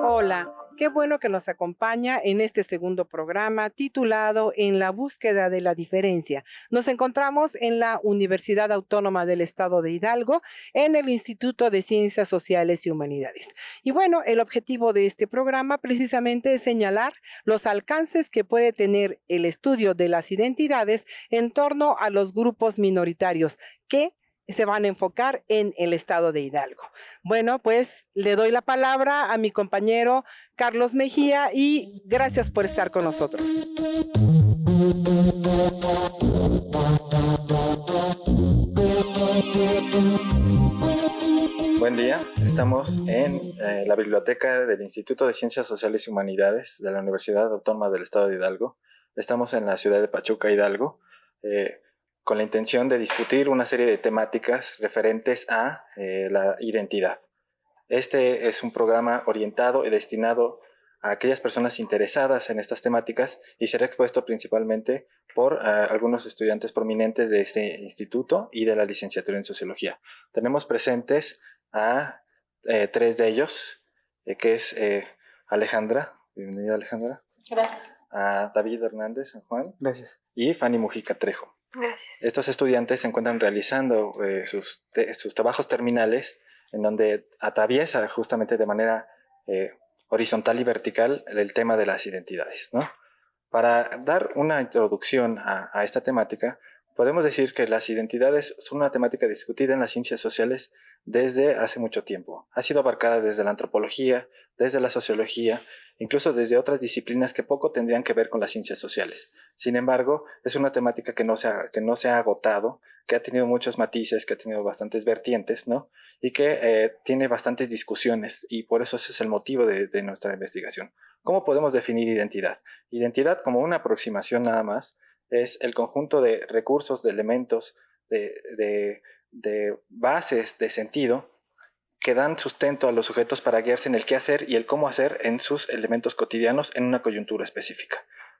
Hola, qué bueno que nos acompaña en este segundo programa titulado En la búsqueda de la diferencia. Nos encontramos en la Universidad Autónoma del Estado de Hidalgo, en el Instituto de Ciencias Sociales y Humanidades. Y bueno, el objetivo de este programa precisamente es señalar los alcances que puede tener el estudio de las identidades en torno a los grupos minoritarios que se van a enfocar en el estado de Hidalgo. Bueno, pues le doy la palabra a mi compañero Carlos Mejía y gracias por estar con nosotros. Buen día, estamos en la biblioteca del Instituto de Ciencias Sociales y Humanidades de la Universidad Autónoma del Estado de Hidalgo. Estamos en la ciudad de Pachuca, Hidalgo, con la intención de discutir una serie de temáticas referentes a la identidad. Este es un programa orientado y destinado a aquellas personas interesadas en estas temáticas y será expuesto principalmente por algunos estudiantes prominentes de este instituto y de la licenciatura en Sociología. Tenemos presentes a tres de ellos, que es Alejandra. Bienvenida, Alejandra. Gracias. A David Hernández San Juan. Gracias. Y Fanny Mujica Trejo. Gracias. Estos estudiantes se encuentran realizando sus trabajos terminales en donde atraviesa justamente de manera horizontal y vertical el tema de las identidades, ¿no? Para dar una introducción a esta temática, podemos decir que las identidades son una temática discutida en las ciencias sociales desde hace mucho tiempo. Ha sido abarcada desde la antropología, desde la sociología, incluso desde otras disciplinas que poco tendrían que ver con las ciencias sociales. Sin embargo, es una temática que no se ha agotado, que ha tenido muchos matices, que ha tenido bastantes vertientes, ¿no? Y que tiene bastantes discusiones, y por eso ese es el motivo de nuestra investigación. ¿Cómo podemos definir identidad? Identidad, como una aproximación nada más, es el conjunto de recursos, de elementos, de bases de sentido que dan sustento a los sujetos para guiarse en el qué hacer y el cómo hacer en sus elementos cotidianos en una coyuntura específica.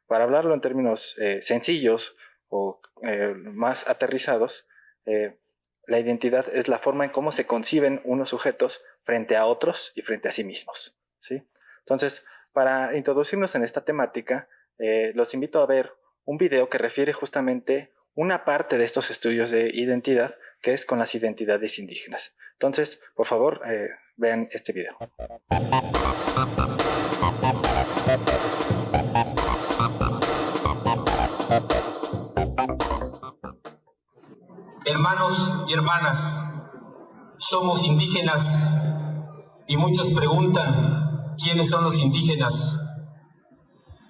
Para hablarlo en términos sencillos o más aterrizados, la identidad es la forma en cómo se conciben unos sujetos frente a otros y frente a sí mismos, ¿sí? Entonces, para introducirnos en esta temática, los invito a ver un video que refiere justamente una parte de estos estudios de identidad, que es con las identidades indígenas. Entonces, por favor, vean este video. Hermanos y hermanas, somos indígenas y muchos preguntan ¿quiénes son los indígenas?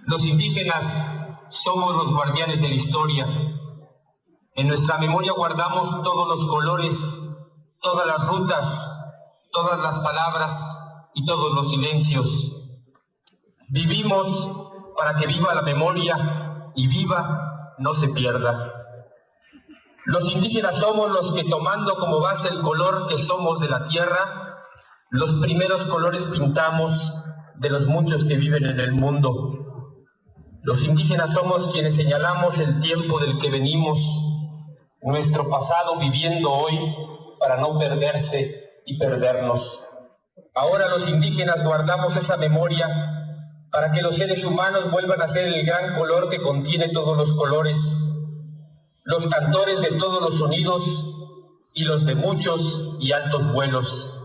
Los indígenas somos los guardianes de la historia. En nuestra memoria guardamos todos los colores, todas las rutas, todas las palabras y todos los silencios. Vivimos para que viva la memoria y viva, no se pierda. Los indígenas somos los que, tomando como base el color que somos de la tierra, los primeros colores pintamos de los muchos que viven en el mundo. Los indígenas somos quienes señalamos el tiempo del que venimos, nuestro pasado viviendo hoy para no perderse y perdernos. Ahora los indígenas guardamos esa memoria para que los seres humanos vuelvan a ser el gran color que contiene todos los colores, los cantores de todos los sonidos y los de muchos y altos vuelos.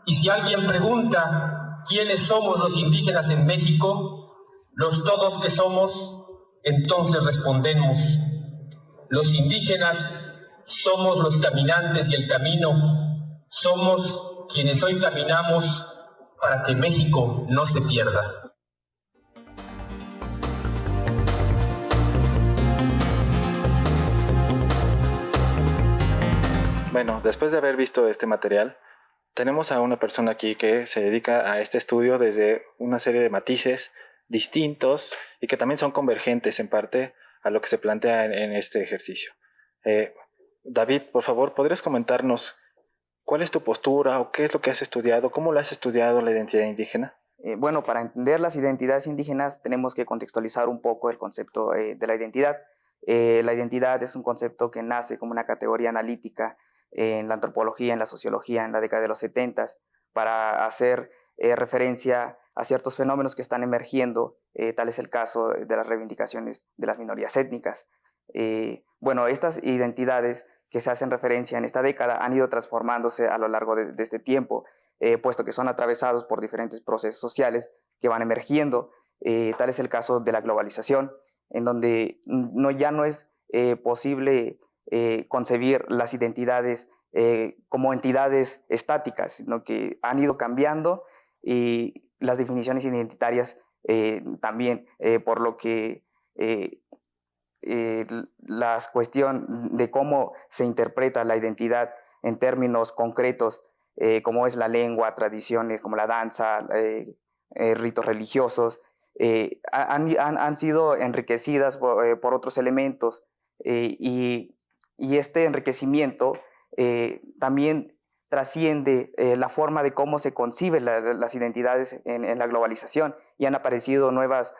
Y si alguien pregunta quiénes somos los indígenas en México, los todos que somos, entonces respondemos: los indígenas somos los caminantes y el camino, somos quienes hoy caminamos para que México no se pierda. Bueno, después de haber visto este material, tenemos a una persona aquí que se dedica a este estudio desde una serie de matices distintos y que también son convergentes en parte a lo que se plantea en este ejercicio. David, por favor, ¿podrías comentarnos cuál es tu postura o qué es lo que has estudiado? ¿Cómo lo has estudiado la identidad indígena? Bueno, para entender las identidades indígenas tenemos que contextualizar un poco el concepto de la identidad. La identidad es un concepto que nace como una categoría analítica en la antropología, en la sociología, en la década de los 70, para hacer referencia a ciertos fenómenos que están emergiendo, tal es el caso de las reivindicaciones de las minorías étnicas. Bueno, estas identidades que se hacen referencia en esta década han ido transformándose a lo largo de este tiempo, puesto que son atravesados por diferentes procesos sociales que van emergiendo. Tal es el caso de la globalización, en donde ya no es posible concebir las identidades como entidades estáticas, sino que han ido cambiando y las definiciones identitarias también, por lo que la cuestión de cómo se interpreta la identidad en términos concretos, como es la lengua, tradiciones como la danza, ritos religiosos, han sido enriquecidas por otros elementos, y este enriquecimiento también trasciende la forma de cómo se conciben las identidades en la globalización, y han aparecido nuevas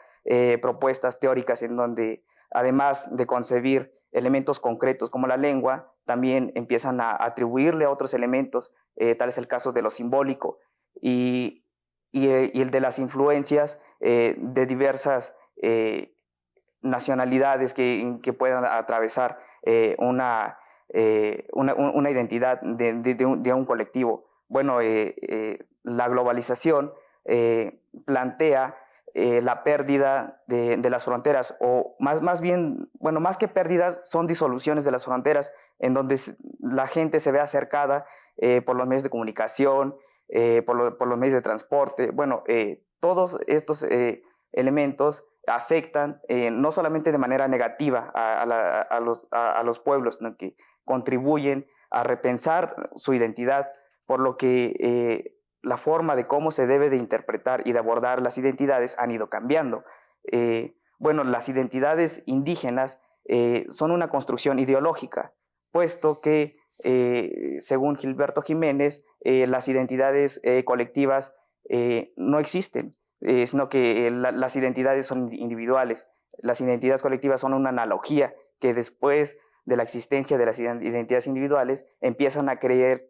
propuestas teóricas en donde, además de concebir elementos concretos como la lengua, también empiezan a atribuirle a otros elementos, tal es el caso de lo simbólico y el de las influencias de diversas nacionalidades que puedan atravesar una identidad de un colectivo. Bueno, la globalización plantea la pérdida de las fronteras, o más bien, bueno, más que pérdidas, son disoluciones de las fronteras, en donde la gente se ve acercada por los medios de comunicación, por los medios de transporte. Bueno, todos estos elementos afectan no solamente de manera negativa a los pueblos, sino que contribuyen a repensar su identidad, por lo que la forma de cómo se debe de interpretar y de abordar las identidades han ido cambiando. Bueno, las identidades indígenas son una construcción ideológica, puesto que, según Gilberto Jiménez, las identidades colectivas no existen, sino que las identidades son individuales. Las identidades colectivas son una analogía que, después de la existencia de las identidades individuales, empiezan a crearse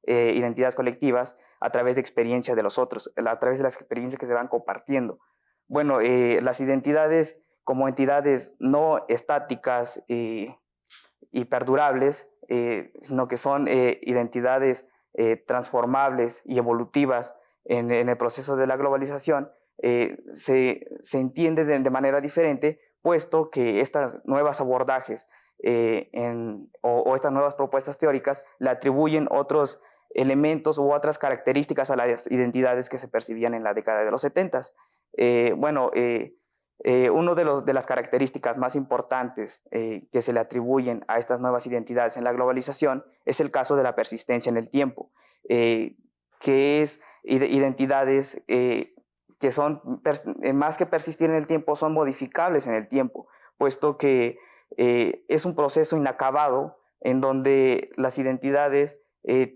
identidades colectivas a través de experiencias de los otros, a través de las experiencias que se van compartiendo. Bueno, las identidades como entidades no estáticas y perdurables, sino que son identidades transformables y evolutivas en el proceso de la globalización, se entiende de manera diferente, puesto que estas nuevos abordajes o estas nuevas propuestas teóricas le atribuyen otros elementos u otras características a las identidades que se percibían en la década de los 70. Bueno, una de las características más importantes que se le atribuyen a estas nuevas identidades en la globalización es el caso de la persistencia en el tiempo, que es identidades que son, más que persistir en el tiempo, son modificables en el tiempo, puesto que es un proceso inacabado en donde las identidades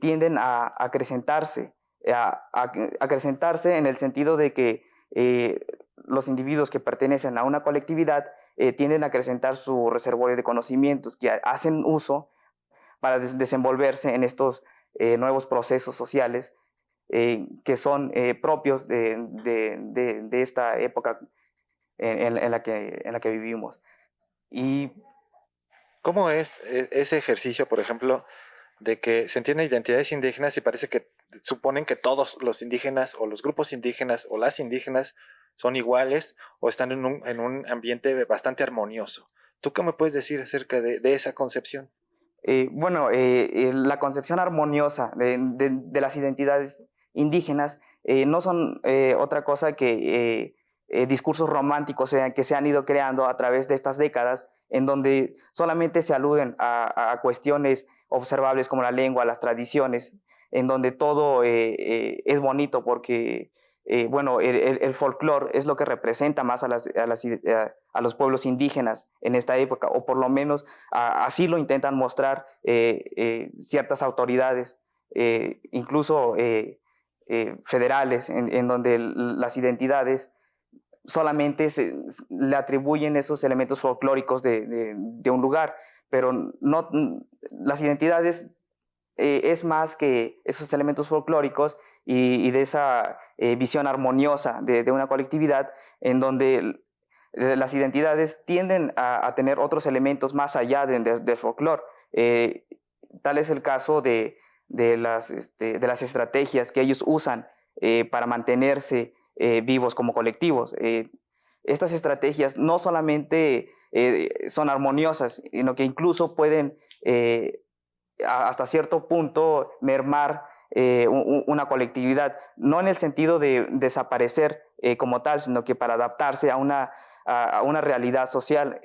tienden a acrecentarse en el sentido de que los individuos que pertenecen a una colectividad tienden a acrecentar su reservorio de conocimientos que hacen uso para desenvolverse en estos nuevos procesos sociales, que son propios de esta época en la que vivimos. Y ¿Cómo es ese ejercicio, por ejemplo, de que se entienden identidades indígenas y parece que suponen que todos los indígenas o los grupos indígenas o las indígenas son iguales o están en un ambiente bastante armonioso? ¿Tú qué me puedes decir acerca de esa concepción? La concepción armoniosa de las identidades indígenas no son otra cosa que discursos románticos que se han ido creando a través de estas décadas, en donde solamente se aluden a cuestiones observables como la lengua, las tradiciones, en donde todo es bonito porque el folclore es lo que representa más a los pueblos indígenas en esta época, o por lo menos así lo intentan mostrar ciertas autoridades, incluso federales, en donde las identidades solamente le atribuyen esos elementos folclóricos de un lugar, pero no, las identidades es más que esos elementos folclóricos y de esa visión armoniosa de una colectividad en donde las identidades tienden a tener otros elementos más allá del folclore. Tal es el caso de las estrategias que ellos usan para mantenerse vivos como colectivos. Estas estrategias no solamente son armoniosas, sino que incluso pueden hasta cierto punto mermar una colectividad, no en el sentido de desaparecer como tal, sino que para adaptarse a una realidad social,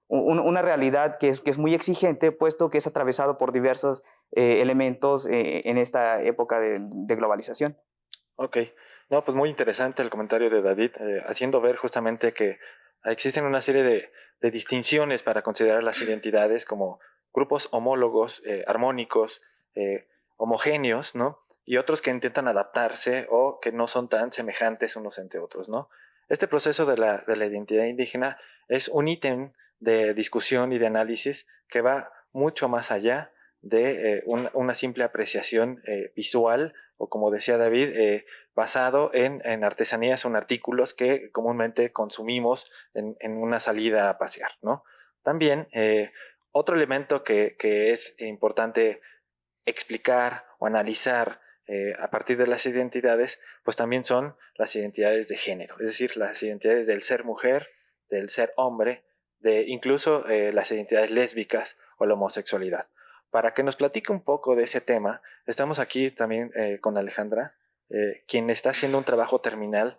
una realidad que es muy exigente, puesto que es atravesado por diversos elementos en esta época de globalización. Ok, no, pues muy interesante el comentario de David, haciendo ver justamente que existen una serie de distinciones para considerar las identidades como grupos homólogos, armónicos, homogéneos, ¿no? Y otros que intentan adaptarse o que no son tan semejantes unos entre otros, ¿no? Este proceso de la identidad indígena es un ítem de discusión y de análisis que va mucho más allá de una simple apreciación visual o, como decía David, basado en artesanías o en artículos que comúnmente consumimos en una salida a pasear, ¿no? También otro elemento que es importante explicar o analizar a partir de las identidades, pues también son las identidades de género, es decir, las identidades del ser mujer, del ser hombre, de incluso las identidades lésbicas o la homosexualidad. Para que nos platique un poco de ese tema, estamos aquí también con Alejandra, quien está haciendo un trabajo terminal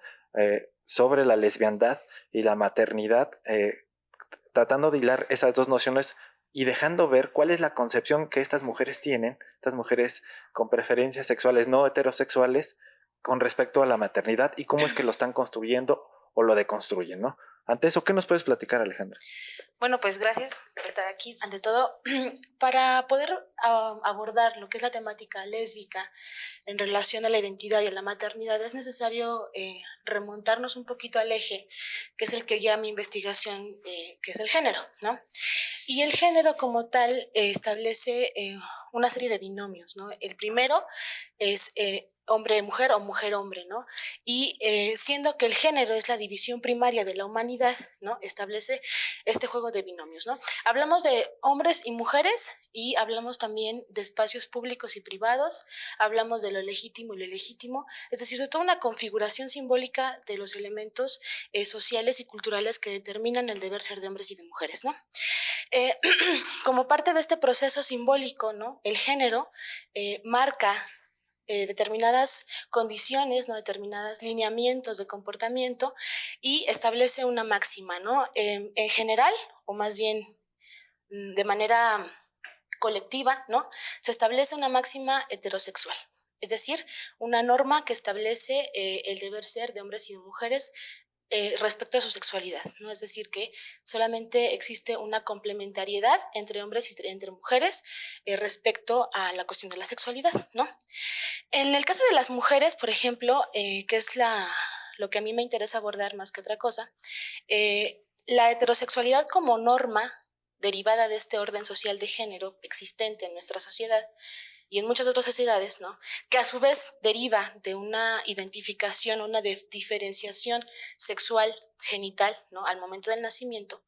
sobre la lesbiandad y la maternidad, tratando de hilar esas dos nociones y dejando ver cuál es la concepción que estas mujeres tienen, estas mujeres con preferencias sexuales no heterosexuales, con respecto a la maternidad y cómo es que lo están construyendo o lo deconstruyen, ¿no? Ante eso, ¿qué nos puedes platicar, Alejandra? Bueno, pues gracias por estar aquí. Ante todo, para poder abordar lo que es la temática lésbica en relación a la identidad y a la maternidad, es necesario remontarnos un poquito al eje, que es el que guía mi investigación, que es el género, ¿no? Y el género como tal establece una serie de binomios, ¿no? El primero es hombre-mujer o mujer-hombre, ¿no? Y siendo que el género es la división primaria de la humanidad, ¿no? Establece este juego de binomios, ¿no? Hablamos de hombres y mujeres y hablamos también de espacios públicos y privados, hablamos de lo legítimo y lo ilegítimo, es decir, de toda una configuración simbólica de los elementos sociales y culturales que determinan el deber ser de hombres y de mujeres, ¿no? Como parte de este proceso simbólico, ¿no? El género marca determinadas condiciones, ¿no? Determinados lineamientos de comportamiento y establece una máxima, ¿no? En general, o más bien de manera colectiva, ¿no? Se establece una máxima heterosexual, es decir, una norma que establece el deber ser de hombres y de mujeres respecto a su sexualidad, ¿no? Es decir, que solamente existe una complementariedad entre hombres y entre mujeres respecto a la cuestión de la sexualidad, ¿no? En el caso de las mujeres, por ejemplo, que es lo que a mí me interesa abordar más que otra cosa, la heterosexualidad como norma derivada de este orden social de género existente en nuestra sociedad y en muchas otras sociedades, ¿no? Que a su vez deriva de una identificación, una diferenciación sexual genital, ¿no? Al momento del nacimiento,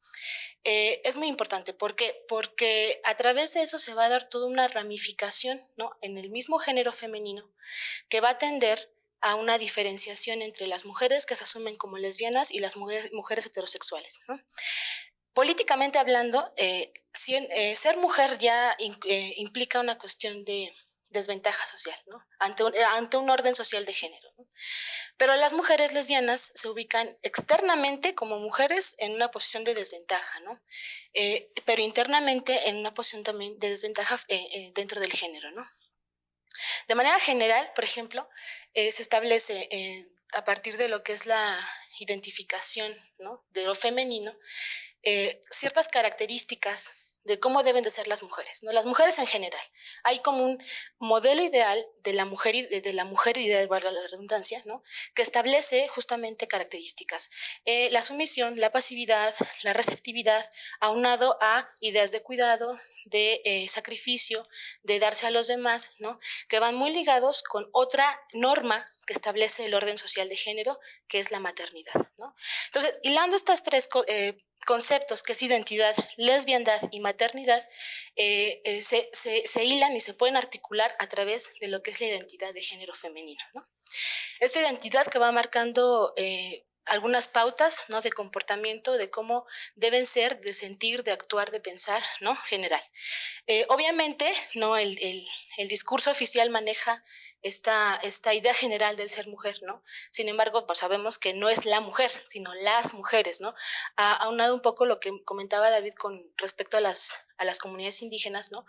es muy importante. ¿Por qué? Porque a través de eso se va a dar toda una ramificación, ¿no? En el mismo género femenino que va a tender a una diferenciación entre las mujeres que se asumen como lesbianas y las mujeres heterosexuales, ¿no? Políticamente hablando, ser mujer ya implica una cuestión de desventaja social, ¿no? Ante un orden social de género, ¿no? Pero las mujeres lesbianas se ubican externamente como mujeres en una posición de desventaja, ¿no? Pero internamente en una posición también de desventaja dentro del género, ¿no? De manera general, por ejemplo, se establece a partir de lo que es la identificación, ¿no? De lo femenino, ciertas características de cómo deben de ser las mujeres, ¿no? Las mujeres en general. Hay como un modelo ideal de la mujer ideal, valga la redundancia, ¿no? Que establece justamente características. La sumisión, la pasividad, la receptividad, aunado a ideas de cuidado, de sacrificio, de darse a los demás, ¿no? Que van muy ligados con otra norma que establece el orden social de género, que es la maternidad, ¿no? Entonces, hilando estas tres conceptos, que es identidad, lesbiandad y maternidad, se hilan y se pueden articular a través de lo que es la identidad de género femenino, ¿no? Esta identidad que va marcando algunas pautas, ¿no? De comportamiento, de cómo deben ser, de sentir, de actuar, de pensar, ¿no? General. Obviamente, ¿no? El discurso oficial maneja esta idea general del ser mujer, ¿no? Sin embargo, pues sabemos que no es la mujer, sino las mujeres, ¿no? Aunado un poco lo que comentaba David con respecto a las comunidades indígenas, ¿no?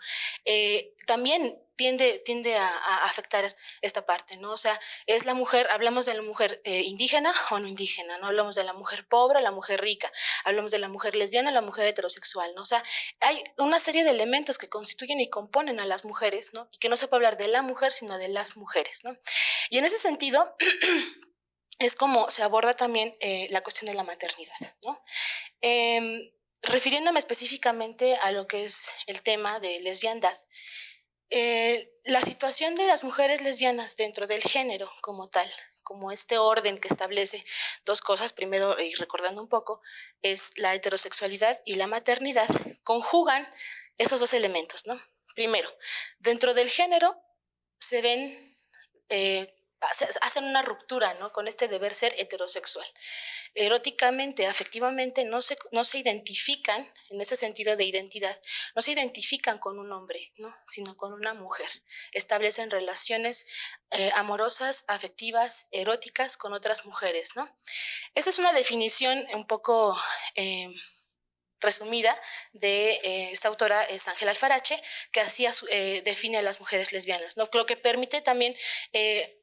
También tiende a afectar esta parte, ¿no? O sea, es la mujer, hablamos de la mujer indígena o no indígena, ¿no? Hablamos de la mujer pobre, la mujer rica, hablamos de la mujer lesbiana, la mujer heterosexual, ¿no? O sea, hay una serie de elementos que constituyen y componen a las mujeres, ¿no? Y que no se puede hablar de la mujer, sino de las mujeres, ¿no? Y en ese sentido, es como se aborda también la cuestión de la maternidad, ¿no? Refiriéndome específicamente a lo que es el tema de lesbiandad, la situación de las mujeres lesbianas dentro del género como tal, como este orden que establece dos cosas, primero, y recordando un poco, es la heterosexualidad y la maternidad, conjugan esos dos elementos, ¿no? Primero, dentro del género se ven, hacen una ruptura, ¿no? Con este deber ser heterosexual. Eróticamente, afectivamente, no se identifican, en ese sentido de identidad, no se identifican con un hombre, ¿no? Sino con una mujer. Establecen relaciones amorosas, afectivas, eróticas con otras mujeres, ¿no? Esa es una definición un poco resumida de esta autora, es Ángela Alfarache, que así define a las mujeres lesbianas, ¿no? Lo que permite también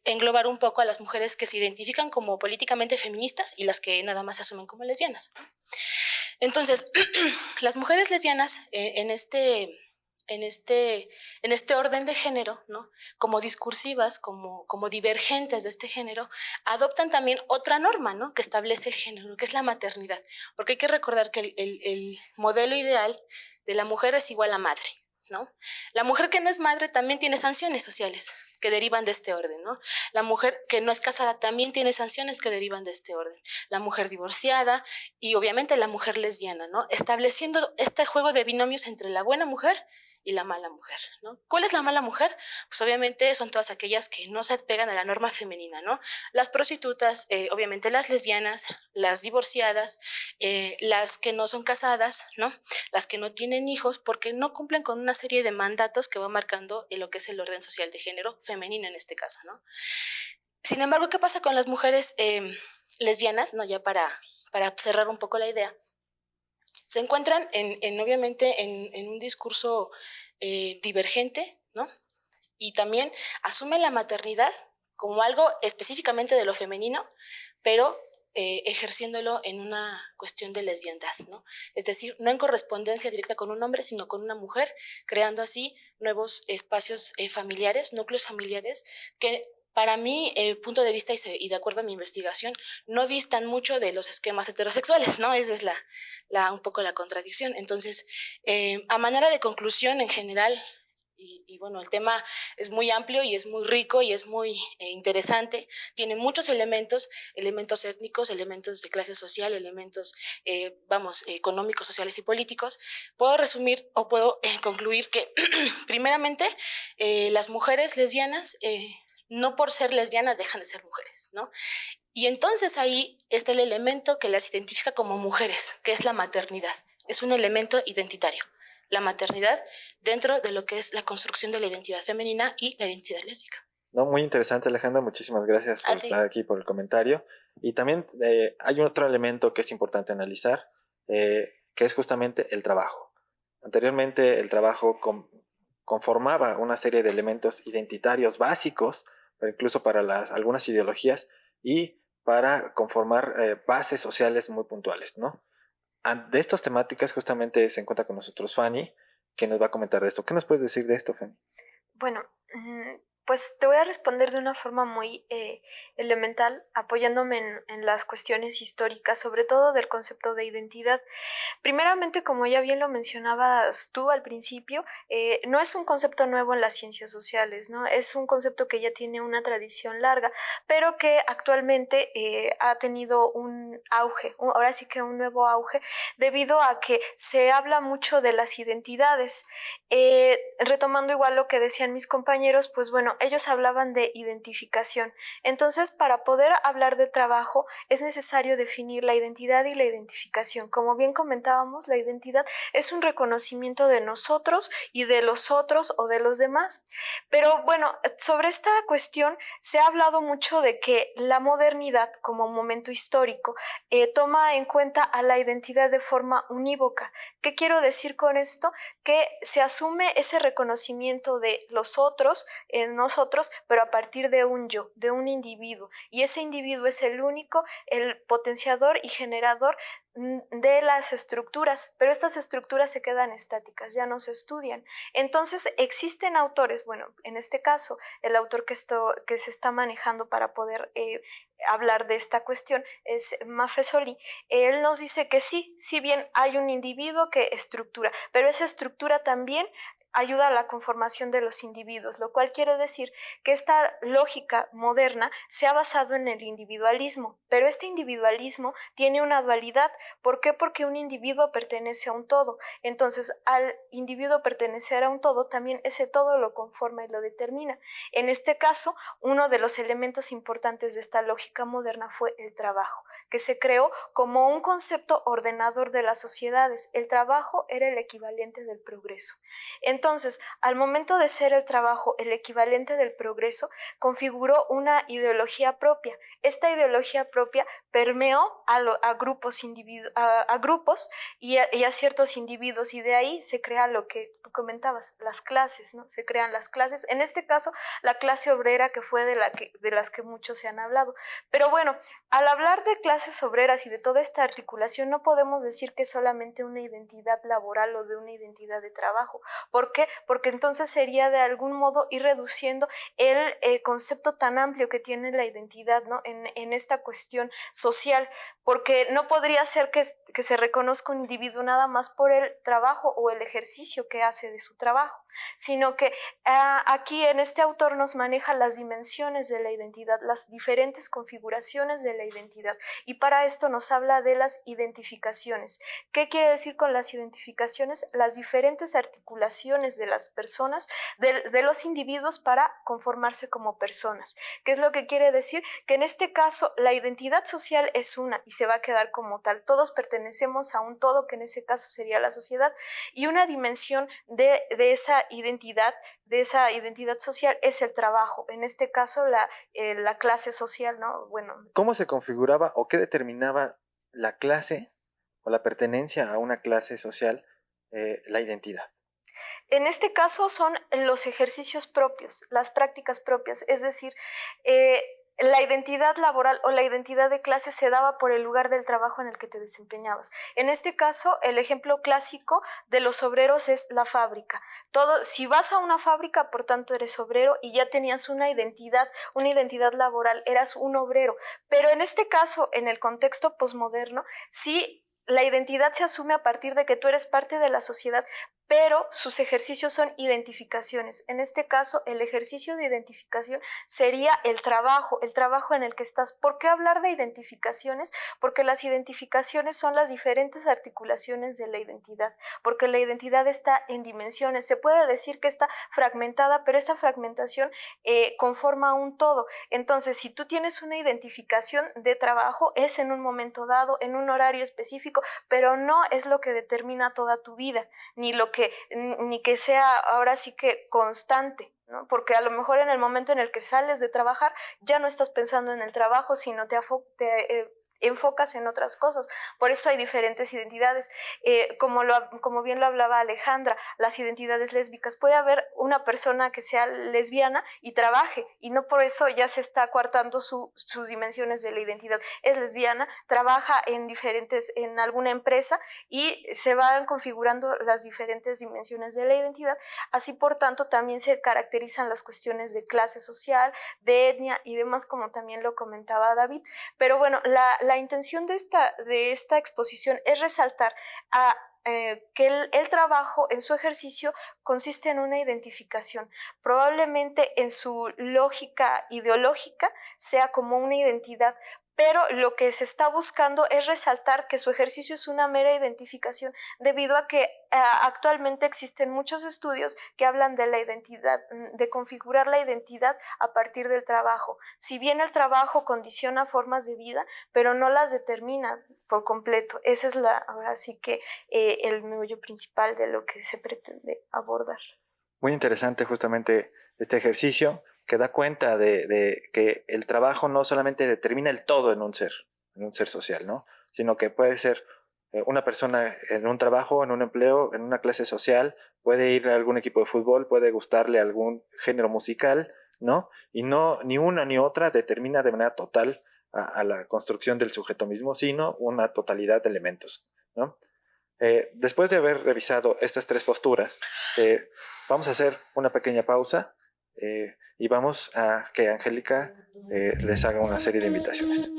englobar un poco a las mujeres que se identifican como políticamente feministas y las que nada más se asumen como lesbianas. Entonces, las mujeres lesbianas en este orden de género, ¿no? Como discursivas, como divergentes de este género, adoptan también otra norma, ¿no? Que establece el género, que es la maternidad. Porque hay que recordar que el modelo ideal de la mujer es igual a madre, ¿no? La mujer que no es madre también tiene sanciones sociales que derivan de este orden, ¿no? La mujer que no es casada también tiene sanciones que derivan de este orden. La mujer divorciada y obviamente la mujer lesbiana, ¿no? Estableciendo este juego de binomios entre la buena mujer y la mala mujer, ¿no? ¿Cuál es la mala mujer? Pues obviamente son todas aquellas que no se pegan a la norma femenina, ¿no? Las prostitutas, obviamente las lesbianas, las divorciadas, las que no son casadas, ¿no? Las que no tienen hijos porque no cumplen con una serie de mandatos que va marcando lo que es el orden social de género femenino en este caso, ¿no? Sin embargo, ¿qué pasa con las mujeres lesbianas? ¿No? Ya para cerrar un poco la idea. Se encuentran obviamente en un discurso divergente, ¿no? Y también asumen la maternidad como algo específicamente de lo femenino, pero ejerciéndolo en una cuestión de lesbiandad, ¿no? Es decir, no en correspondencia directa con un hombre, sino con una mujer, creando así nuevos espacios familiares, núcleos familiares que para mi punto de vista y de acuerdo a mi investigación, no distan mucho de los esquemas heterosexuales, ¿no? Esa es un poco la contradicción. Entonces, a manera de conclusión en general, y bueno, el tema es muy amplio y es muy rico y es muy interesante. Tiene muchos elementos étnicos, elementos de clase social, elementos, económicos, sociales y políticos. Puedo resumir o puedo concluir que, primeramente, las mujeres lesbianas, no por ser lesbianas dejan de ser mujeres, ¿no? Y entonces ahí está el elemento que las identifica como mujeres, que es la maternidad. Es un elemento identitario, la maternidad dentro de lo que es la construcción de la identidad femenina y la identidad lésbica. No, muy interesante, Alejandra. Muchísimas gracias por estar aquí, por el comentario. Y también hay otro elemento que es importante analizar, que es justamente el trabajo. Anteriormente el trabajo conformaba una serie de elementos identitarios básicos, incluso para algunas ideologías y para conformar bases sociales muy puntuales, ¿no? De estas temáticas justamente se encuentra con nosotros Fanny, que nos va a comentar de esto. ¿Qué nos puedes decir de esto, Fanny? Bueno, pues te voy a responder de una forma muy elemental, apoyándome en las cuestiones históricas, sobre todo del concepto de identidad. Primeramente, como ya bien lo mencionabas tú al principio, no es un concepto nuevo en las ciencias sociales, ¿no? Es un concepto que ya tiene una tradición larga, pero que actualmente ha tenido un auge, ahora sí que un nuevo auge, debido a que se habla mucho de las identidades. Retomando igual lo que decían mis compañeros, pues bueno, ellos hablaban de identificación. Entonces, para poder hablar de trabajo, es necesario definir la identidad y la identificación. Como bien comentábamos, la identidad es un reconocimiento de nosotros y de los otros o de los demás. Pero bueno, sobre esta cuestión se ha hablado mucho de que la modernidad como momento histórico toma en cuenta a la identidad de forma unívoca. ¿Qué quiero decir con esto? Que se asume ese reconocimiento de los otros en nosotros, pero a partir de un yo, de un individuo. Y ese individuo es el único, el potenciador y generador de las estructuras, pero estas estructuras se quedan estáticas, ya no se estudian. Entonces existen autores, bueno, en este caso el autor que se está manejando para poder hablar de esta cuestión es Maffesoli. Él nos dice que sí, si bien hay un individuo que estructura, pero esa estructura también ayuda a la conformación de los individuos, lo cual quiere decir que esta lógica moderna se ha basado en el individualismo, pero este individualismo tiene una dualidad. ¿Por qué? Porque un individuo pertenece a un todo. Entonces, al individuo pertenecer a un todo, también ese todo lo conforma y lo determina. En este caso, uno de los elementos importantes de esta lógica moderna fue el trabajo, que se creó como un concepto ordenador de las sociedades. El trabajo era el equivalente del progreso. Entonces, al momento de ser el trabajo el equivalente del progreso, configuró una ideología propia. Esta ideología propia permeó a grupos y a ciertos individuos, y de ahí se crea lo que tú comentabas, las clases, ¿no? Se crean las clases, en este caso la clase obrera, que fue de las que muchos se han hablado. Pero bueno, al hablar de clases obreras y de toda esta articulación, no podemos decir que es solamente una identidad laboral o de una identidad de trabajo. ¿Por qué? Porque entonces sería de algún modo ir reduciendo el concepto tan amplio que tiene la identidad, ¿no? en esta cuestión social, porque no podría ser que se reconozca un individuo nada más por el trabajo o el ejercicio que hace de su trabajo, sino que aquí en este autor nos maneja las dimensiones de la identidad, las diferentes configuraciones de la identidad, y para esto nos habla de las identificaciones. ¿Qué quiere decir con las identificaciones? Las diferentes articulaciones de las personas, de los individuos para conformarse como personas. ¿Qué es lo que quiere decir? Que en este caso la identidad social es una y se va a quedar como tal. Todos pertenecemos a un todo, que en ese caso sería la sociedad, y una dimensión de esa identidad social es el trabajo, en este caso la clase social, ¿no? Bueno. ¿Cómo se configuraba o qué determinaba la clase o la pertenencia a una clase social, la identidad? En este caso son los ejercicios propios, las prácticas propias, es decir, la identidad laboral o la identidad de clase se daba por el lugar del trabajo en el que te desempeñabas. En este caso, el ejemplo clásico de los obreros es la fábrica. Si vas a una fábrica, por tanto eres obrero y ya tenías una identidad laboral, eras un obrero. Pero en este caso, en el contexto posmoderno, sí, la identidad se asume a partir de que tú eres parte de la sociedad, pero sus ejercicios son identificaciones. En este caso, el ejercicio de identificación sería el trabajo en el que estás. ¿Por qué hablar de identificaciones? Porque las identificaciones son las diferentes articulaciones de la identidad, porque la identidad está en dimensiones. Se puede decir que está fragmentada, pero esa fragmentación conforma un todo. Entonces, si tú tienes una identificación de trabajo, es en un momento dado, en un horario específico, pero no es lo que determina toda tu vida, ni que sea ahora sí que constante, ¿no? Porque a lo mejor en el momento en el que sales de trabajar ya no estás pensando en el trabajo, sino te enfocas en otras cosas. Por eso hay diferentes identidades. Como bien lo hablaba Alejandra, las identidades lésbicas. Puede haber una persona que sea lesbiana y trabaje, y no por eso ya se está coartando sus dimensiones de la identidad. Es lesbiana, trabaja en alguna empresa y se van configurando las diferentes dimensiones de la identidad. Así, por tanto, también se caracterizan las cuestiones de clase social, de etnia y demás, como también lo comentaba David. Pero bueno, la intención de esta exposición es resaltar que el trabajo en su ejercicio consiste en una identificación. Probablemente en su lógica ideológica sea como una identidad, pero lo que se está buscando es resaltar que su ejercicio es una mera identificación, debido a que actualmente existen muchos estudios que hablan de la identidad, de configurar la identidad a partir del trabajo. Si bien el trabajo condiciona formas de vida, pero no las determina por completo. Ese es ahora sí que el meollo principal de lo que se pretende abordar. Muy interesante justamente este ejercicio que da cuenta de que el trabajo no solamente determina el todo en un ser social, ¿no? Sino que puede ser una persona en un trabajo, en un empleo, en una clase social, puede ir a algún equipo de fútbol, puede gustarle algún género musical, ¿no? Y no, ni una ni otra determina de manera total a la construcción del sujeto mismo, sino una totalidad de elementos, ¿no? Después de haber revisado estas tres posturas, vamos a hacer una pequeña pausa y vamos a que Angélica les haga una serie de invitaciones.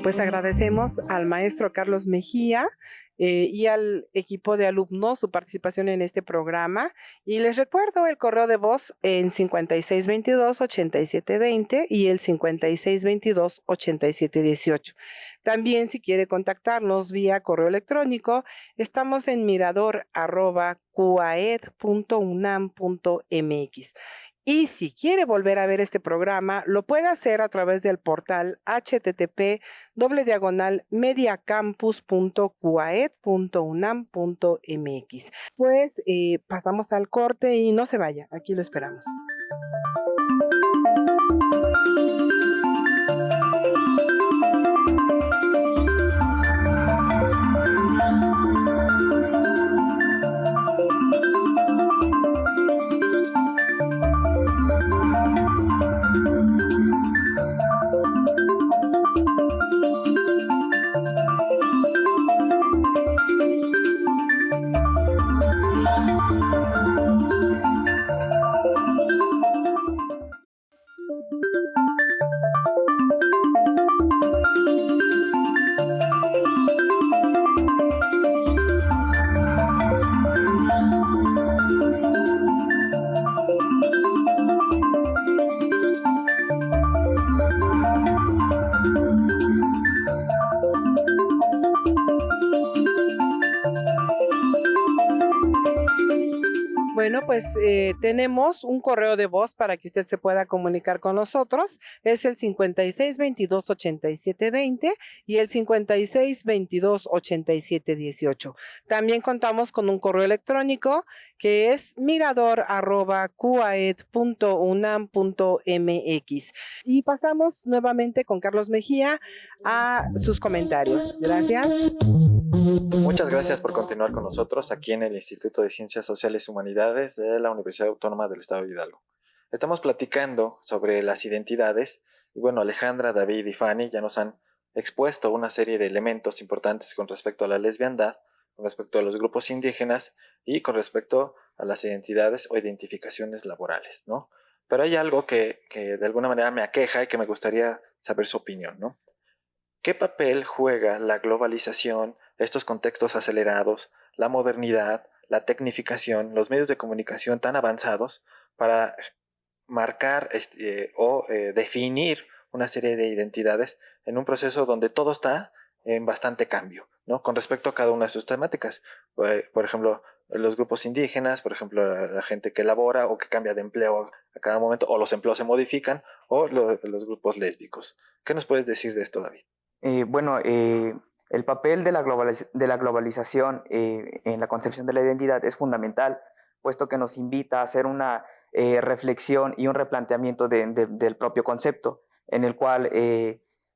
Pues agradecemos al maestro Carlos Mejía y al equipo de alumnos su participación en este programa. Y les recuerdo el correo de voz en 5622-8720 y el 5622-8718. También, si quiere contactarnos vía correo electrónico, estamos en mirador@cuaed.unam.mx. Y si quiere volver a ver este programa, lo puede hacer a través del portal http://mediacampus.cuaed.unam.mx. Pues pasamos al corte y no se vaya, aquí lo esperamos. Bueno, pues tenemos un correo de voz para que usted se pueda comunicar con nosotros. Es el 5622-8720 y el 5622-8718. También contamos con un correo electrónico que es mirador@cuaed.unam.mx. Y pasamos nuevamente con Carlos Mejía a sus comentarios. Gracias. Muchas gracias por continuar con nosotros aquí en el Instituto de Ciencias Sociales y Humanidades de la Universidad Autónoma del Estado de Hidalgo. Estamos platicando sobre las identidades y bueno, Alejandra, David y Fanny ya nos han expuesto una serie de elementos importantes con respecto a la lesbiandad, con respecto a los grupos indígenas y con respecto a las identidades o identificaciones laborales, ¿no? Pero hay algo que de alguna manera me aqueja y que me gustaría saber su opinión, ¿no? ¿Qué papel juega la globalización, estos contextos acelerados, la modernidad, la tecnificación, los medios de comunicación tan avanzados para marcar definir una serie de identidades en un proceso donde todo está en bastante cambio, ¿no? Con respecto a cada una de sus temáticas? Por ejemplo, los grupos indígenas, por ejemplo, la gente que labora o que cambia de empleo a cada momento, o los empleos se modifican, o los grupos lésbicos. ¿Qué nos puedes decir de esto, David? Bueno, el papel de de la globalización en la concepción de la identidad es fundamental, puesto que nos invita a hacer una reflexión y un replanteamiento del propio concepto, en el cual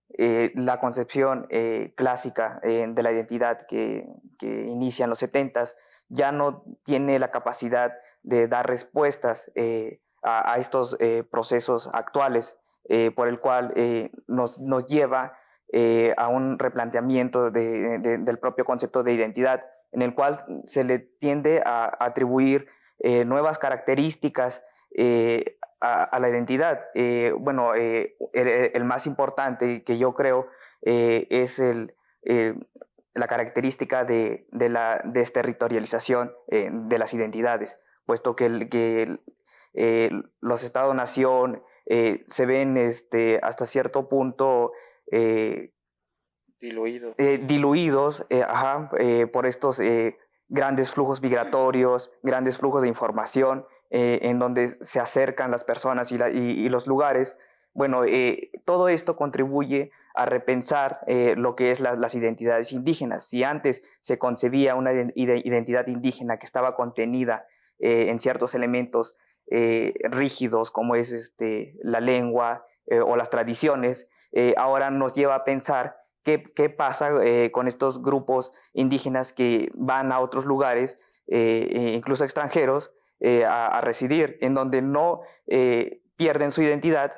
la concepción clásica de la identidad que inicia en los 70s ya no tiene la capacidad de dar respuestas a estos procesos actuales, por el cual nos lleva a un replanteamiento del propio concepto de identidad, en el cual se le tiende a atribuir nuevas características a la identidad. El más importante que yo creo es la característica de la desterritorialización de las identidades, puesto que los Estados-nación se ven hasta cierto punto diluidos por estos grandes flujos migratorios, grandes flujos de información en donde se acercan las personas y los lugares. Bueno, todo esto contribuye a repensar lo que es las identidades indígenas. Si antes se concebía una identidad indígena que estaba contenida en ciertos elementos rígidos como es la lengua o las tradiciones, ahora nos lleva a pensar qué pasa con estos grupos indígenas que van a otros lugares, incluso extranjeros, a residir, en donde no pierden su identidad,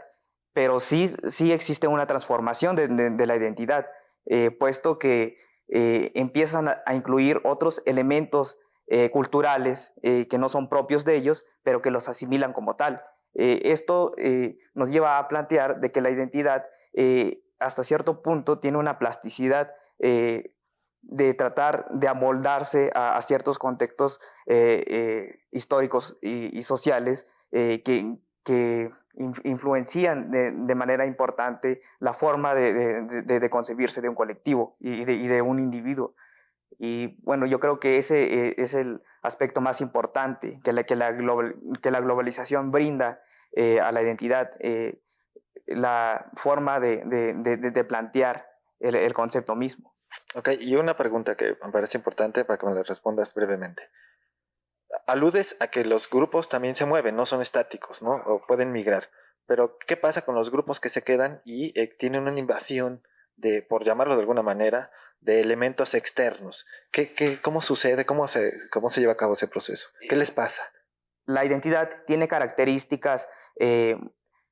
pero sí existe una transformación de la identidad, puesto que empiezan a incluir otros elementos culturales que no son propios de ellos, pero que los asimilan como tal. Esto nos lleva a plantear de que la identidad hasta cierto punto tiene una plasticidad de tratar de amoldarse a ciertos contextos históricos y sociales que influencian de manera importante la forma de concebirse de un colectivo y de un individuo. Y bueno, yo creo que ese es el aspecto más importante que la globalización brinda a la identidad, la forma de plantear el concepto mismo. Ok, y una pregunta que me parece importante para que me la respondas brevemente. Aludes a que los grupos también se mueven, no son estáticos, ¿no? O pueden migrar. Pero, ¿qué pasa con los grupos que se quedan y tienen una invasión por llamarlo de alguna manera, de elementos externos? ¿Cómo sucede? ¿Cómo se lleva a cabo ese proceso? ¿Qué les pasa? La identidad tiene características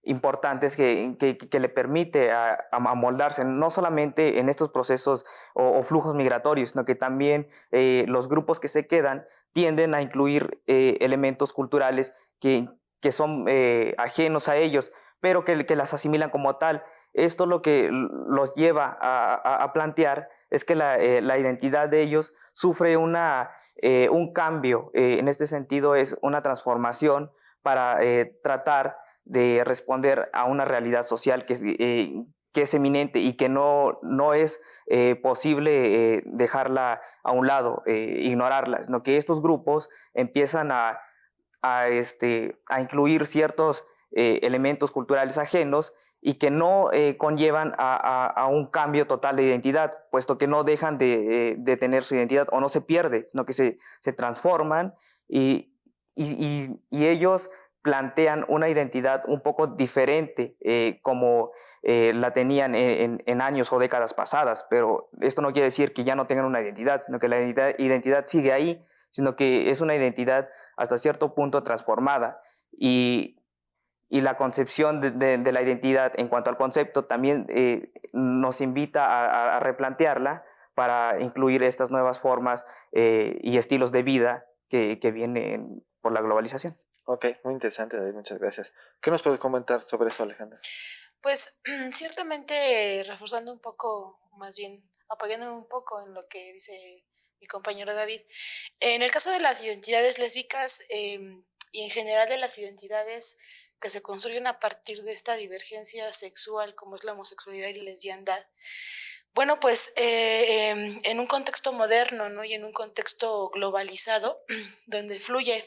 importantes que le permite a moldarse, no solamente en estos procesos o flujos migratorios, sino que también los grupos que se quedan tienden a incluir elementos culturales que son ajenos a ellos, pero que las asimilan como tal. Esto lo que los lleva a plantear es que la identidad de ellos sufre un cambio, en este sentido es una transformación para tratar de responder a una realidad social que es eminente y que no es posible dejarla a un lado, ignorarla, sino que estos grupos empiezan a incluir ciertos elementos culturales ajenos y que no conllevan a un cambio total de identidad, puesto que no dejan de tener su identidad o no se pierde, sino que se transforman y ellos plantean una identidad un poco diferente como la tenían en años o décadas pasadas, pero esto no quiere decir que ya no tengan una identidad, sino que la identidad sigue ahí, sino que es una identidad hasta cierto punto transformada y la concepción de la identidad en cuanto al concepto también nos invita a replantearla para incluir estas nuevas formas y estilos de vida que vienen por la globalización. Ok, muy interesante, David, muchas gracias. ¿Qué nos puedes comentar sobre eso, Alejandra? Pues ciertamente reforzando un poco, más bien apoyándome un poco en lo que dice mi compañero David, en el caso de las identidades lésbicas y en general de las identidades que se construyen a partir de esta divergencia sexual como es la homosexualidad y la lesbiandad, bueno, pues en un contexto moderno, ¿no? Y en un contexto globalizado, donde fluye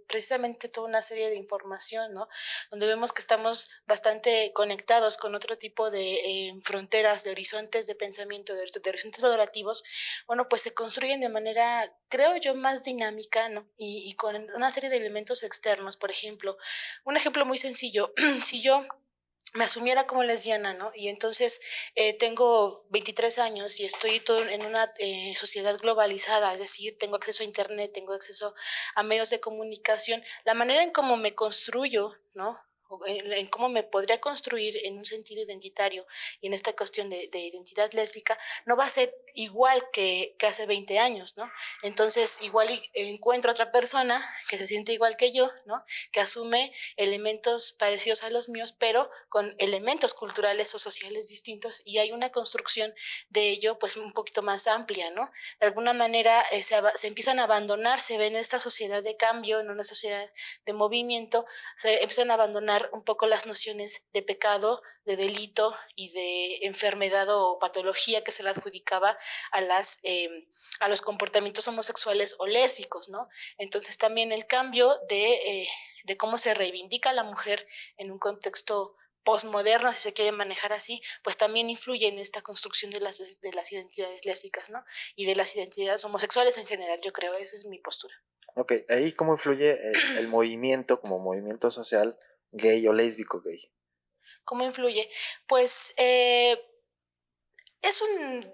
precisamente toda una serie de información, ¿no? Donde vemos que estamos bastante conectados con otro tipo de fronteras, de horizontes de pensamiento, de horizontes valorativos, bueno, pues se construyen de manera, creo yo, más dinámica, ¿no? Y con una serie de elementos externos. Por ejemplo, un ejemplo muy sencillo, si yo me asumiera como lesbiana, ¿no? Y entonces tengo 23 años y estoy todo en una sociedad globalizada, es decir, tengo acceso a internet, tengo acceso a medios de comunicación, la manera en cómo me construyo, ¿no? O en cómo me podría construir en un sentido identitario y en esta cuestión de identidad lésbica, no va a ser igual que hace 20 años, ¿no? Entonces, igual encuentro otra persona que se siente igual que yo, ¿no? Que asume elementos parecidos a los míos, pero con elementos culturales o sociales distintos y hay una construcción de ello pues un poquito más amplia, ¿no? De alguna manera se empiezan a abandonar, se ve en esta sociedad de cambio, en una sociedad de movimiento, se empiezan a abandonar un poco las nociones de pecado, de delito y de enfermedad o patología que se le adjudicaba a a los comportamientos homosexuales o lésbicos, ¿no? Entonces también el cambio de cómo se reivindica a la mujer en un contexto postmoderno, si se quiere manejar así, pues también influye en esta construcción de las identidades lésbicas, ¿no? Y de las identidades homosexuales en general, yo creo, esa es mi postura. Ok, ahí cómo influye el movimiento como movimiento social gay o lésbico gay. ¿Cómo influye? Pues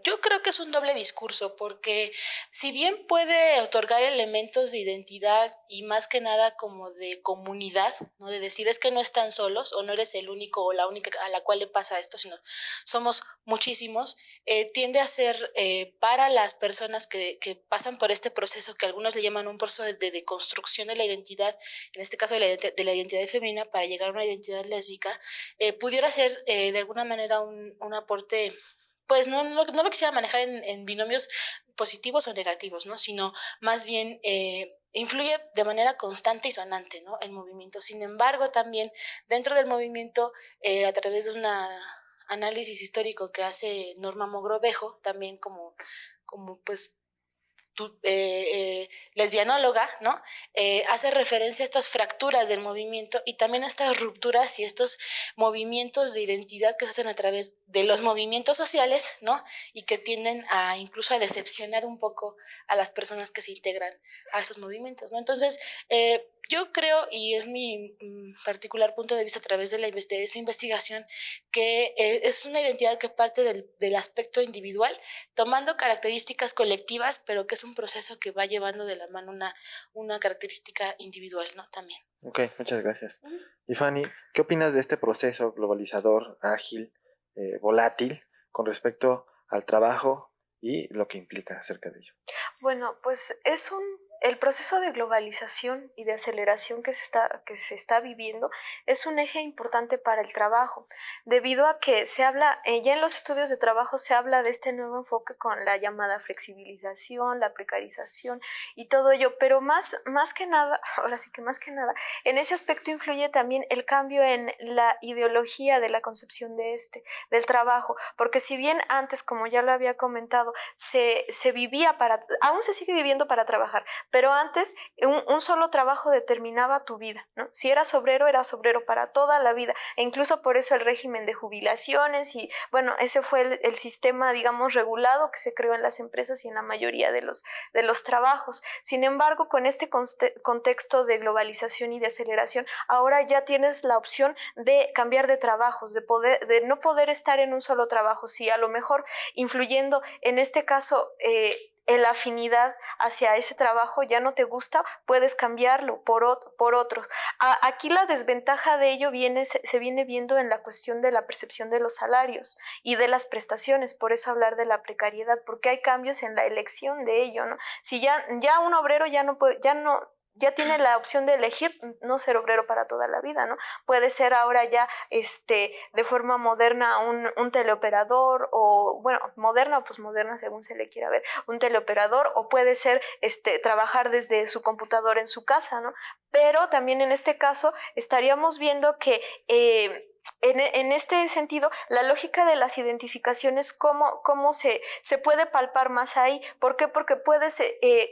yo creo que es un doble discurso, porque si bien puede otorgar elementos de identidad y más que nada como de comunidad, ¿no? De decir es que no están solos o no eres el único o la única a la cual le pasa esto, sino somos muchísimos, tiende a ser para las personas que pasan por este proceso que algunos le llaman un proceso de construcción de la identidad, en este caso de la identidad femenina para llegar a una identidad lésbica, pudiera ser de alguna manera un aporte pues no lo quisiera manejar en binomios positivos o negativos, ¿no? Sino más bien influye de manera constante y sonante, ¿no? El movimiento. Sin embargo, también dentro del movimiento, a través de un análisis histórico que hace Norma Mogrovejo, también como pues lesbianóloga, ¿no? Hace referencia a estas fracturas del movimiento y también a estas rupturas y estos movimientos de identidad que se hacen a través de los movimientos sociales, ¿no? Y que tienden a incluso a decepcionar un poco a las personas que se integran a esos movimientos, ¿no? Entonces, yo creo, y es mi particular punto de vista a través de esa investigación, que es una identidad que parte del aspecto individual, tomando características colectivas, pero que es un proceso que va llevando de la mano una característica individual, ¿no? También. Ok, muchas gracias. Y Fanny, ¿qué opinas de este proceso globalizador, ágil, volátil, con respecto al trabajo y lo que implica acerca de ello? Bueno, pues el proceso de globalización y de aceleración que se está viviendo es un eje importante para el trabajo, debido a que se habla, ya en los estudios de trabajo se habla de este nuevo enfoque con la llamada flexibilización, la precarización y todo ello, pero más que nada, ahora sí que más que nada, en ese aspecto influye también el cambio en la ideología de la concepción del trabajo, porque si bien antes, como ya lo había comentado, se vivía aún se sigue viviendo para trabajar, pero antes un solo trabajo determinaba tu vida, ¿no? Si eras obrero para toda la vida, e incluso por eso el régimen de jubilaciones y bueno, ese fue el sistema, digamos, regulado que se creó en las empresas y en la mayoría de los trabajos. Sin embargo, con este contexto de globalización y de aceleración, ahora ya tienes la opción de cambiar de trabajos, de no poder estar en un solo trabajo, si a lo mejor influyendo en este caso la afinidad hacia ese trabajo ya no te gusta, puedes cambiarlo por otros. Aquí la desventaja de ello se viene viendo en la cuestión de la percepción de los salarios y de las prestaciones, por eso hablar de la precariedad, porque hay cambios en la elección de ello, ¿no? Si ya un obrero ya no ya tiene la opción de elegir no ser obrero para toda la vida, ¿no? Puede ser ahora ya de forma moderna un teleoperador, o bueno, moderna según se le quiera ver, un teleoperador, o puede ser trabajar desde su computadora en su casa, ¿no? Pero también en este caso estaríamos viendo que en este sentido, la lógica de las identificaciones, cómo se puede palpar más ahí. ¿Por qué? Porque puedes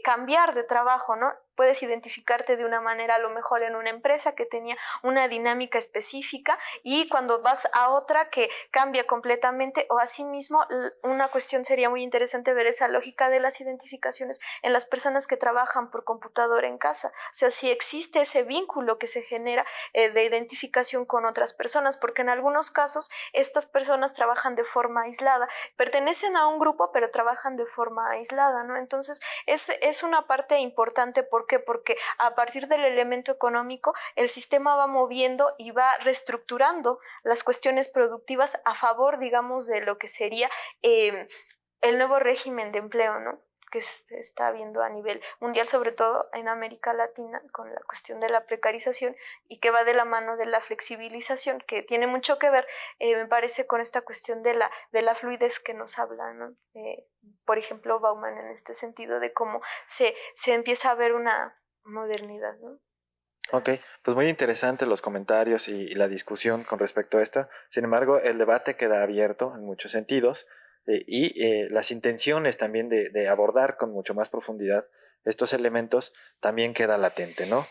cambiar de trabajo, ¿no? Puedes identificarte de una manera a lo mejor en una empresa que tenía una dinámica específica, y cuando vas a otra que cambia completamente, o asimismo una cuestión sería muy interesante ver esa lógica de las identificaciones en las personas que trabajan por computadora en casa. O sea, si existe ese vínculo que se genera de identificación con otras personas, porque en algunos casos estas personas trabajan de forma aislada, pertenecen a un grupo pero trabajan de forma aislada, ¿no? Entonces es una parte importante. ¿Por qué? Porque a partir del elemento económico el sistema va moviendo y va reestructurando las cuestiones productivas a favor, digamos, de lo que sería el nuevo régimen de empleo, ¿no?, que se está viendo a nivel mundial, sobre todo en América Latina, con la cuestión de la precarización, y que va de la mano de la flexibilización, que tiene mucho que ver, me parece, con esta cuestión de la fluidez que nos habla, ¿no? Por ejemplo, Bauman, en este sentido de cómo se empieza a ver una modernidad, ¿no? Ok, pues muy interesantes los comentarios y la discusión con respecto a esto. Sin embargo, el debate queda abierto en muchos sentidos. Las intenciones también de abordar con mucho más profundidad estos elementos también queda latente, ¿no?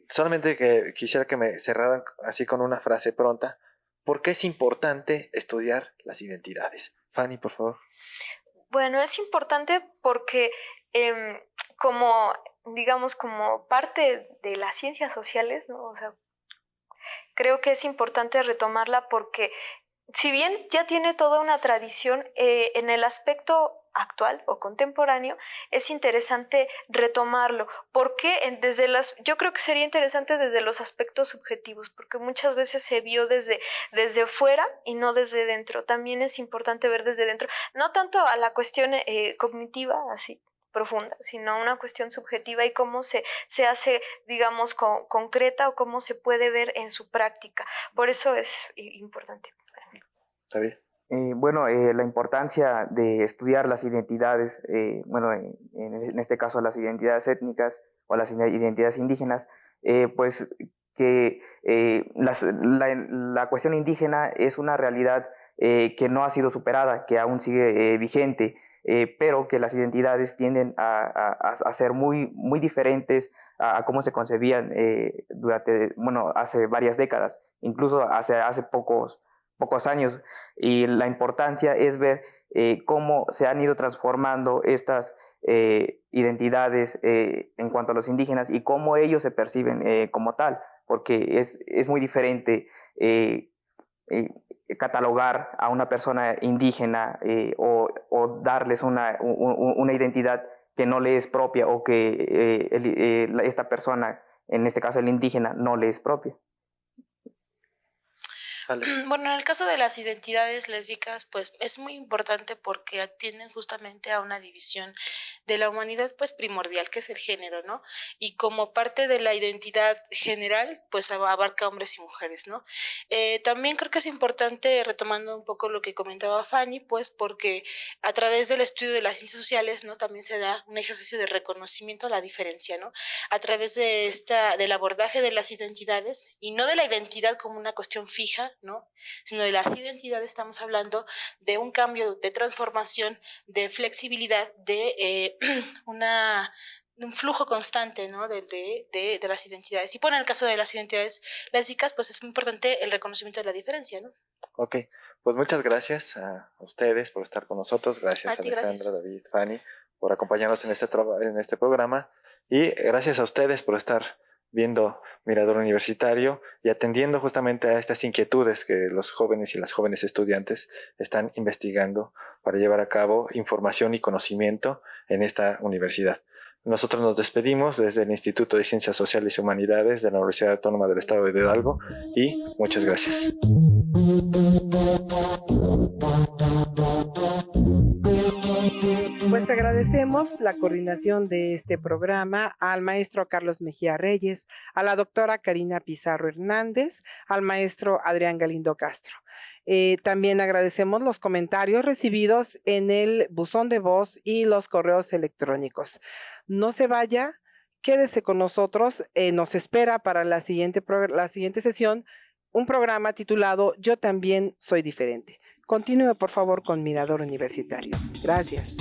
Solamente que quisiera que me cerraran así con una frase pronta. ¿Por qué es importante estudiar las identidades? Fanny, por favor. Bueno, es importante porque como parte de las ciencias sociales, ¿no? O sea, creo que es importante retomarla porque, si bien ya tiene toda una tradición, en el aspecto actual o contemporáneo, es interesante retomarlo. Porque yo creo que sería interesante desde los aspectos subjetivos, porque muchas veces se vio desde fuera y no desde dentro. También es importante ver desde dentro, no tanto a la cuestión cognitiva, así profunda, sino una cuestión subjetiva, y cómo se hace, digamos, concreta, o cómo se puede ver en su práctica. Por eso es importante. ¿Está bien? La importancia de estudiar las identidades, en este caso las identidades étnicas o las identidades indígenas, pues que la cuestión indígena es una realidad que no ha sido superada, que aún sigue vigente, pero que las identidades tienden a ser muy, muy diferentes a cómo se concebían hace varias décadas, incluso hace pocos años. Y la importancia es ver cómo se han ido transformando estas identidades en cuanto a los indígenas, y cómo ellos se perciben como tal, porque es muy diferente catalogar a una persona indígena o darles una identidad que no le es propia, o que esta persona, en este caso el indígena, no le es propia. Bueno, en el caso de las identidades lésbicas, pues es muy importante porque atienden justamente a una división de la humanidad, pues primordial, que es el género, ¿no? Y como parte de la identidad general, pues abarca hombres y mujeres, ¿no? También creo que es importante, retomando un poco lo que comentaba Fanny, pues porque a través del estudio de las ciencias sociales, ¿no?, también se da un ejercicio de reconocimiento a la diferencia, ¿no? A través del abordaje de las identidades, y no de la identidad como una cuestión fija, ¿no?, sino de las identidades, estamos hablando de un cambio, de transformación, de flexibilidad, de un flujo constante, ¿no?, de las identidades. Y en el caso de las identidades lésbicas, pues es muy importante el reconocimiento de la diferencia, ¿no? Ok, pues muchas gracias a ustedes por estar con nosotros. Gracias a Alejandra, gracias. David, Fanny, por acompañarnos en este programa. Y gracias a ustedes por estar viendo Mirador Universitario y atendiendo justamente a estas inquietudes que los jóvenes y las jóvenes estudiantes están investigando para llevar a cabo información y conocimiento en esta universidad. Nosotros nos despedimos desde el Instituto de Ciencias Sociales y Humanidades de la Universidad Autónoma del Estado de Hidalgo, y muchas gracias. Pues agradecemos Agradecemos la coordinación de este programa al maestro Carlos Mejía Reyes, a la doctora Karina Pizarro Hernández, al maestro Adrián Galindo Castro. También agradecemos los comentarios recibidos en el buzón de voz y los correos electrónicos. No se vaya, quédese con nosotros. Nos espera para la siguiente sesión un programa titulado Yo también soy diferente. Continúe, por favor, con Mirador Universitario. Gracias.